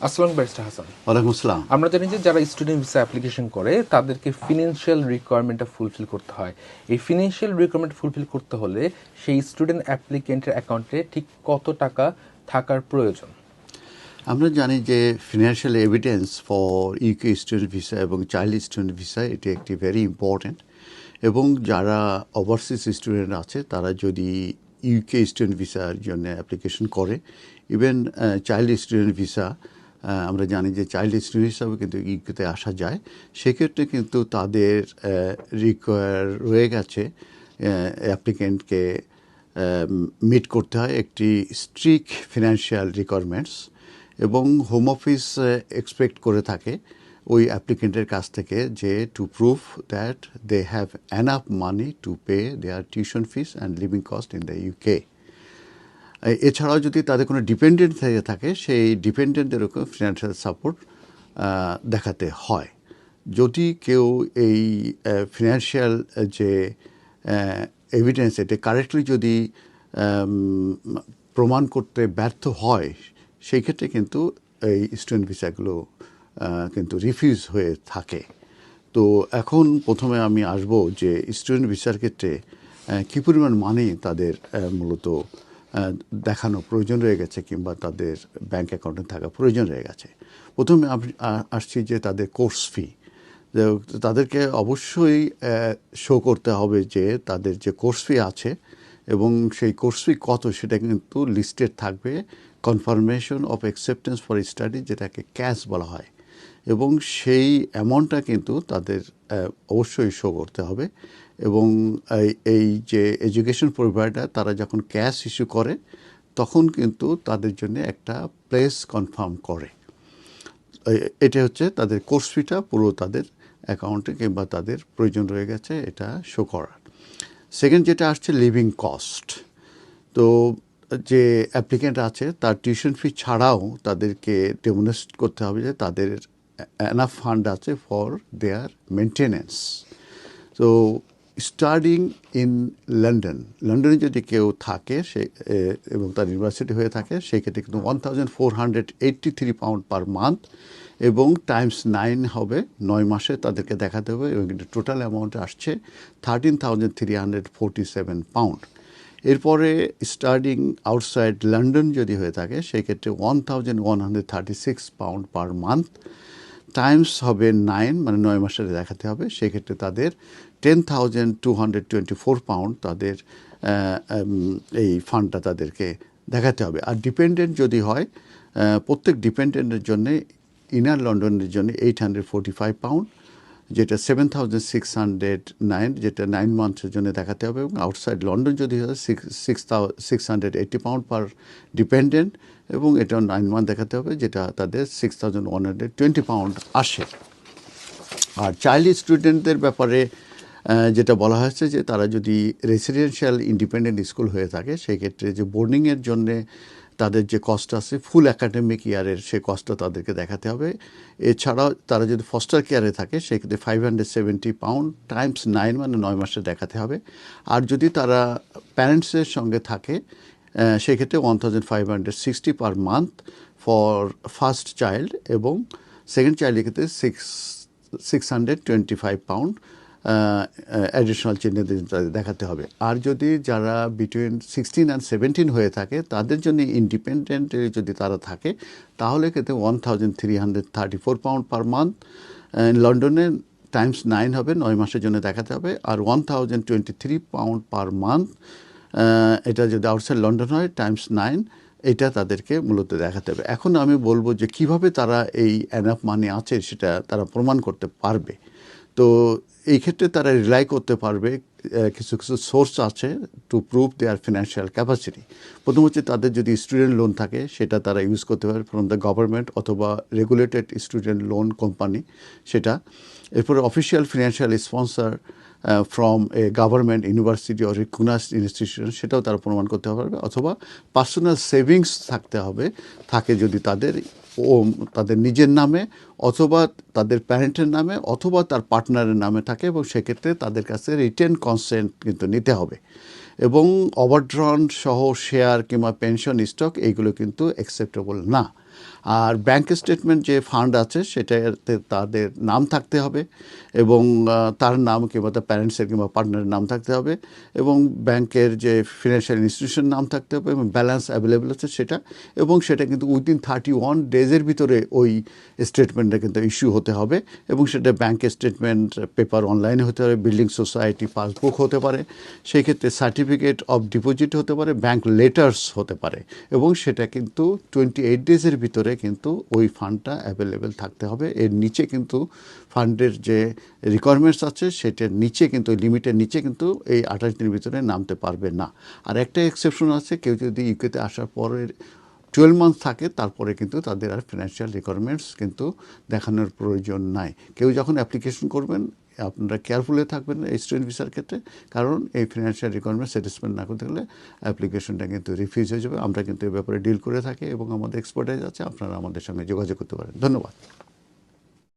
আসসালাম ব্যারিস্টার হাসান। ওয়ালাইকুম আসসালাম। আমরা জানি যে যারা স্টুডেন্ট ভিসা অ্যাপ্লিকেশন করে তাদেরকে ফিনান্সিয়াল রিকোয়ারমেন্টটা ফুলফিল করতে হয়। এই ফিনান্সিয়াল রিকোয়ারমেন্ট ফুলফিল করতে হলে সেই স্টুডেন্ট অ্যাপ্লিকেন্টের অ্যাকাউন্টে ঠিক কত টাকা থাকার প্রয়োজন? আমরা জানি যে financial evidence for UK student visa এবং চাইল্ড স্টুডেন্ট ভিসা এটি একটি ভেরি ইম্পর্ট্যান্ট। এবং যারা ওভারসিজ স্টুডেন্ট আছে তারা যদি ইউকে স্টুডেন্ট ভিসার জন্য অ্যাপ্লিকেশন করে, ইভেন চাইল্ড স্টুডেন্ট ভিসা, আমরা জানি যে চাইল্ড স্টুডেন্ট হিসাবে কিন্তু ইউকেতে আসা যায়, সেক্ষেত্রে কিন্তু তাদের রয়ে গেছে অ্যাপ্লিকেন্টকে মিট করতে হয় একটি স্ট্রিক্ট ফিনান্সিয়াল রিকোয়ারমেন্টস। এবং হোম অফিস এক্সপেক্ট করে থাকে ওই অ্যাপ্লিকেন্টের কাছ থেকে যে to prove that they have enough money to pay their tuition fees and living cost in the UK. এছাড়াও যদি তাদের কোনো ডিপেন্ডেন্ট থেকে থাকে, সেই ডিপেন্ডেন্টেরও ফিনান্সিয়াল সাপোর্ট দেখাতে হয়। যদি কেউ এই ফিনান্সিয়াল যে এভিডেন্স এটা কারেক্টলি যদি প্রমাণ করতে ব্যর্থ হয়, সেই ক্ষেত্রে কিন্তু এই স্টুডেন্ট ভিসাগুলো কিন্তু রিফিউজ হয়ে থাকে। তো এখন প্রথমে আমি আসব যে স্টুডেন্ট ভিসার ক্ষেত্রে কী পরিমাণ মানি তাদের মূলত দেখানো প্রয়োজন রয়ে গেছে কিংবা তাদের ব্যাংক অ্যাকাউন্টে থাকা প্রয়োজন রয়ে গেছে। প্রথমে আসছি যে তাদের কোর্স ফি। তাদেরকে অবশ্যই শো করতে হবে যে তাদের যে কোর্স ফি আছে এবং সেই কোর্স ফি কত সেটা কিন্তু লিস্টেড থাকবে, confirmation of acceptance for study, যেটাকে ক্যাশ বলা হয়। এবং সেই অ্যামাউন্টটা কিন্তু তাদের অবশ্যই শো করতে হবে। এবং এই যে এডুকেশন প্রোভাইডার তারা যখন ক্যাশ ইস্যু করে তখন কিন্তু তাদের জন্য একটা প্লেস কনফার্ম করে। এটা হচ্ছে তাদের কোর্স ফিটা পুরো তাদের অ্যাকাউন্টে কিংবা তাদের প্রয়োজন রয়ে গেছে এটা শো করার। সেকেন্ড যেটা আসছে লিভিং কস্ট। তো যে অ্যাপ্লিকেন্ট আছে তার টিউশন ফি ছাড়াও তাদেরকে ডেমনস্ট্রেট করতে হবে যে তাদের এনাফ ফান্ড আছে ফর দেয়ার মেনটেনেন্স। তো স্টাডিং ইন লন্ডনে যদি কেউ থাকে সে এবং তার ইউনিভার্সিটি হয়ে থাকে, সেক্ষেত্রে কিন্তু £1,483 পার মান্থ এবং টাইমস 9 হবে, 9 মাসে তাদেরকে দেখাতে হবে। এবং টোটাল অ্যামাউন্ট আসছে £13,347। এরপরে স্টাডিং আউটসাইড লন্ডন যদি হয়ে থাকে সেক্ষেত্রে £1,136 পার মান্থ, টাইমস হবে 9, মানে 9 মাসে দেখাতে হবে। সেক্ষেত্রে তাদের £10,224 তাদের এই ফান্ডটা তাদেরকে দেখাতে হবে। আর ডিপেন্ডেন্ট যদি হয়, প্রত্যেক ডিপেন্ডেন্টের জন্য ইনার লন্ডনের জন্য £845, যেটা 7,609, যেটা 9 মান্থসের জন্য দেখাতে হবে। এবং আউটসাইড লন্ডন যদি হয় £680 পার ডিপেন্ডেন্ট এবং এটা 9 মান্থ দেখাতে হবে, যেটা তাদের £6,120 আসে। আর চাইল্ড স্টুডেন্টদের ব্যাপারে যেটা বলা হয়েছে যে তারা যদি রেসিডেন্সিয়াল ইন্ডিপেন্ডেন্ট স্কুল হয়ে থাকে সেক্ষেত্রে যে বোর্ডিংয়ের জন্যে তাদের যে কস্ট আছে ফুল অ্যাকাডেমিক ইয়ারের, সে কস্টটা তাদেরকে দেখাতে হবে। এছাড়াও তারা যদি ফস্টার কেয়ারে থাকে সেক্ষেত্রে £570 টাইমস 9, মানে 9 মাসে দেখাতে হবে। আর যদি তারা প্যারেন্টসের সঙ্গে থাকে সেক্ষেত্রে £1,560 per month for first child এবং সেকেন্ড চাইল্ডের ক্ষেত্রে £625 অ্যাডিশনাল চিহ্ন দেখাতে হবে। আর যদি যারা বিটুইন 16 and 17 হয়ে থাকে তাদের জন্য ইন্ডিপেন্ডেন্ট যদি তারা থাকে তাহলে কিন্তু £1,334 পার মান্থ লন্ডনে টাইমস 9 হবে, 9 মাসের জন্য দেখাতে হবে। আর £1,023 পার মান্থ এটা যদি আউটসাইড লন্ডন হয় টাইমস 9, এটা তাদেরকে মূলত দেখাতে হবে। এখন আমি বলবো যে কিভাবে তারা এই এনাফ মানি আছে সেটা তারা প্রমাণ করতে পারবে। তো এই ক্ষেত্রে তারা রিলাই করতে পারবে কিছু কিছু সোর্স আছে to prove there financial capacity. প্রথম হচ্ছে তাদের যদি স্টুডেন্ট লোন থাকে সেটা তারা ইউজ করতে পারে ফ্রম দ্য গভর্নমেন্ট অথবা রেগুলেটেড স্টুডেন্ট লোন কোম্পানি সেটা। এরপরে official financial sponsor from a government university or recognized institution, সেটাও তারা প্রমাণ করতে পারবে। অথবা পার্সোনাল সেভিংস থাকতে হবে, থাকে যদি তাদের নিজের নামে অথবা তাদের প্যারেন্টের নামে অথবা তার পার্টনারের নামে থাকে, এবং সেক্ষেত্রে তাদের কাছে রিটেন কনসেন্ট কিন্তু নিতে হবে। এবং ওভারড্রন সহ শেয়ার কিংবা পেনশন স্টক এইগুলো কিন্তু অ্যাকসেপ্টেবল না। আর ব্যাংক স্টেটমেন্ট যে ফান্ড আছে সেটাতে তাদের নাম থাকতে হবে এবং তার নাম কিংবা তার প্যারেন্টসের কিংবা পার্টনারের নাম থাকতে হবে এবং ব্যাংকের যে ফিনান্সিয়াল ইনস্টিটিউশন নাম থাকতে হবে এবং ব্যালেন্স অ্যাভেলেবেল আছে সেটা, এবং সেটা কিন্তু উইদিন 31 ডেজের ভিতরে ওই স্টেটমেন্টটা কিন্তু ইস্যু হতে হবে এবং সেটা ব্যাংক স্টেটমেন্ট পেপার অনলাইনে হতে পারে, বিল্ডিং সোসাইটি পাসবুক হতে পারে, সেই ক্ষেত্রে সার্টিফিকেট অফ ডিপোজিট হতে পারে, ব্যাংক লেটার্স হতে পারে, এবং সেটা কিন্তু 28 ডেজের ভিতরে কিন্তু ওই ফান্ডটা অ্যাভেলেবেল থাকতে হবে। এর নিচে কিন্তু ফান্ডের যে রিকোয়ারমেন্টস আছে সেটার নিচে কিন্তু লিমিটের নিচে কিন্তু এই 28 দিনের ভিতরে নামতে পারবে না। আর একটা এক্সেপশন আছে, কেউ যদি ইউকেতে আসার পরে 12 মান্থ থাকে তারপরে কিন্তু তাদের আর ফিনান্সিয়াল রিকোয়ারমেন্টস কিন্তু দেখানোর প্রয়োজন নাই। কেউ যখন অ্যাপ্লিকেশন করবেন আপনারা কেয়ারফুল হয়ে থাকবেন এই স্টুডেন্ট ভিসার ক্ষেত্রে, কারণ এই ফিনান্সিয়াল রিকোয়ারমেন্ট স্যাটিসফাই না করতে গেলে অ্যাপ্লিকেশনটা কিন্তু রিফিউজ হয়ে যাবে। আমরা কিন্তু এই ব্যাপারে ডিল করে থাকি এবং আমাদের এক্সপার্টাইজ আছে, আপনারা আমাদের সঙ্গে যোগাযোগ করতে পারেন। ধন্যবাদ।